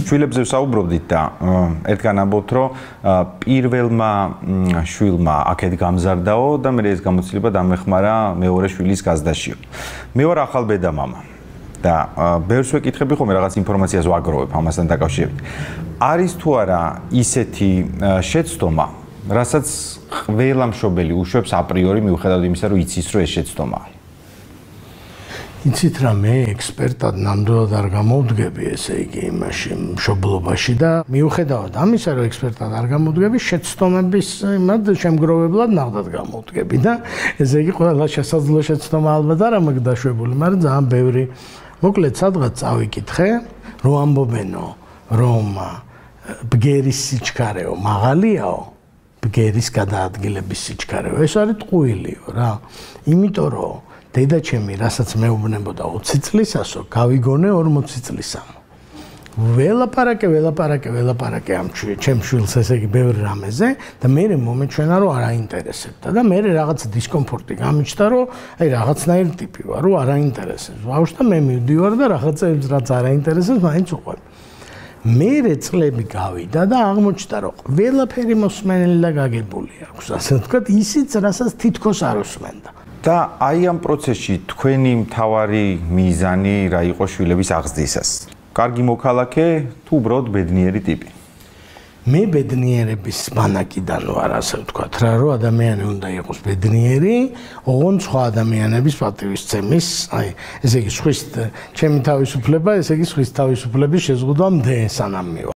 შვილებზე ვსაუბრობდით და ერთგან ამბობთ, რომ პირველმა შვილმა აქეთ გამზარდაო და მე ეს გამოცდილება დამეხმარა მეორე შვილის გაზდაშიო. მე ვარ ახალბედა მამა და ბევრს ვეკითხები ხოლმე რაღაც ინფორმაციას ვაგროვებ ამასთან დაკავშირებით. არის თუ არა ისეთი შეცდომა, რასაც ყველა მშობელი უშვებს აპრიორი მიუხედავად იმისა, რომ იცის, რომ ეს შეცდომაა. იცით რა, მე ექსპერტად ნამდვილად არ გამოვდგები, ესე იგი, იმაში მშობლობაში და მიუხედავად ამისა, რომ ექსპერტად არ გამოვდგები, შეცდომების იმად შემგროვებლად ნახდად გამოვდგები და ესე იგი, ყველა შესაძლო შეცდომა ალბათ არ მაქვს დაშვებული, მაგრამ ძალიან ბევრი. მოკლედ, სადღაც წავიკითხე, რომ ამბობენო, რომ ბგერის სიჩქარეო მაღალიაო, ბგერის გადაადგილების სიჩქარეო, ეს არის ტყუილიო რა. იმიტომ რომ დედაჩემი, რასაც მეუბნებოდა 20 წლისასო, გავიგონე 40 წლისამ. ველაპარაკე ამ ჩემ შვილს ესე იგი ბევრი რამეზე და მე მომეჩვენა რომ არ აინტერესებდა და მე რაღაც დისკომფორტი გამიჩნდა რომ აი რაღაცნაირი ტიპი ვარ, რომ არ აინტერესებს. ბავშვთა მე მივდივარ და რაღაცებს რაც არ აინტერესებს, მაინც უყვებ. მერე წლები გავიდა და აღმოჩნდა რომ ყველაფერი მოსმენელი და გაგებული აქვს, ასე ვთქვათ, ისიც რასაც თითქოს არ უსმენდა. და აი ამ პროცესში თქვენი მთავარი მიზანი რა იყო შვილების აღზრდისას? კარგი მოქალაქე თუ უბრალოდ ბედნიერი ტიპი? მე ბედნიერების ბანაკიდან ვარ, ასე ვთქვათ რა, რომ ადამიანი უნდა იყოს ბედნიერი, ოღონდ სხვა ადამიანების პატივისცემის, აი, ესე იგი, სხვის ჩემი თავისუფლება, ესე იგი, სხვის თავისუფლების შეზღუდვა მდე სანამ მივა.